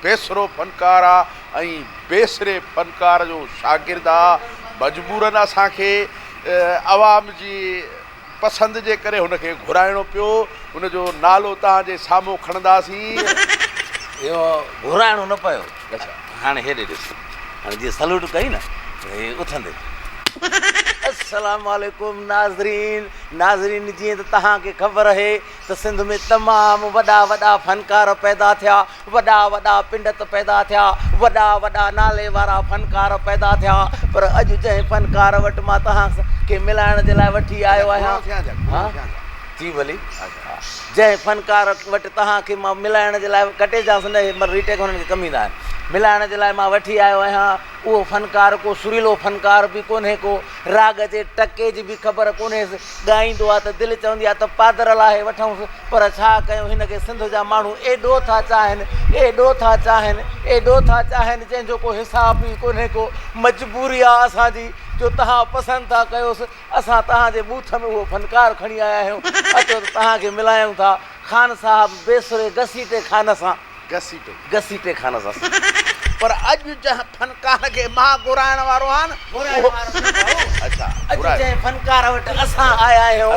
बेसरो फनकार आहे ऐं बेसरे फनकार जो शागिर्द आहे। मजबूरन असांखे आवाम जी पसंदि जे करे हुनखे घुराइणो पियो। हुनजो नालो तव्हांजे साम्हूं खणंदासीं। इहो घुराइणो न पियो। अच्छा हाणे हेॾे ॾिस, हाणे जीअं सल्यूट कई न हे उथंदे। अस्सलाम वालेकुम नाज़रीन जीअं त तव्हांखे ख़बर आहे त सिंध में तमामु वॾा वॾा फनकार पैदा थिया, वॾा वॾा पिंडत पैदा थिया, वॾा नाले वारा फनकार पैदा थिया। पर अॼु जंहिं फनकार वटि मां तव्हांखे मिलाइण जे लाइ वठी आयो आहियां, जी भली, जंहिं फनकार वटि तव्हांखे मां मिलाइण जे लाइ कटेजांसि न रीटेक हुननि खे कमी न आहे, मिलाइण जे लाइ मां वठी आयो आहियां उहो फनकार को सुरीलो फनकार बि कोन्हे, को राग जे टके जी बि ख़बर कोन्हे। ॻाईंदो आहे त दिलि चवंदी आहे त पादर लाहे वठूंसि, पर छा कयूं हिनखे सिंध जा माण्हू एॾो था चाहिनि जंहिंजो को हिसाब ई कोन्हे, को मजबूरी आहे असांजी जो तव्हां पसंदि था कयोसि। असां तव्हांजे बूथ में उहो फनकार खणी आया आहियूं। अचो त तव्हांखे मिलायूं था ख़ान साहिबु बेसुरे घसीटे ख़ान सां। घसीटे ख़ान सां। पर अॼु जंहिं फनकार खे मां घुराइण वारो आहे न, अच्छा अॼु जंहिं फनकार वटि असां आया आहियूं,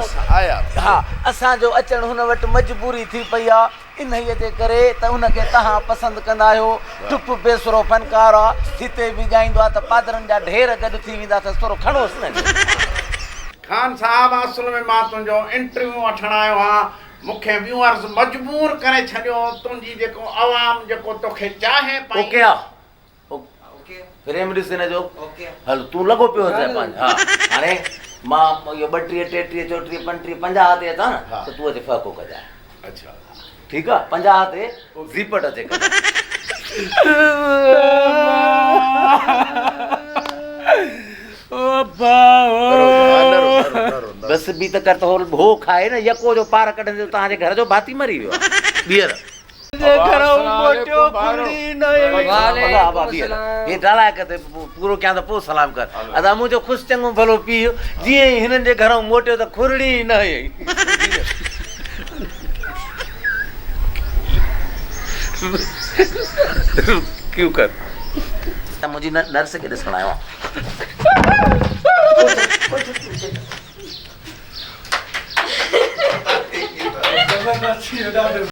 हा, असांजो अचणु हुन वटि मजबूरी थी पई आहे। इन्हीअ जे करे त हुनखे तव्हां पसंदि कंदा आहियो। टुप बेसुरो फनकार आहे, जिते बि ॻाईंदो आहे त पादरनि जा ढेर गॾु थी वेंदा अथसि। थोरो खणोसि न। ख़ान साहब, असल में मां तुंहिंजो इंटरव्यू वठणु आयो आहियां। मूंखे व्यूअर्स मजबूर करे छॾियो। तुंहिंजी जेको आवाम जेको तोखे चाहे पई। ओके आहे, फ्रेम ॾिस हिनजो। हल तूं लॻो पियो अचे पंहिंजो। हा हाणे मां इहो 32, 33, 34, 35, 50 ते अचां न त तूं अचे फ़को कजांइ। अच्छा ठीकु आहे, 50 ते ज़ीपट अचे बस बि त कर त हो खाए न यको जो पार कढंदे तव्हांजे घर जो भाती मरी वियो आहे। ॿीहर पूरो कयां त पोइ सलाम कर। अदा मुंहिंजो ख़ुशि चङो भलो पीउ जीअं ई हिननि जे घरों मोटियो त खुरड़ी न हुई। क्यों कर त मुंहिंजी नर्स खे ॾिसण आयो आहे।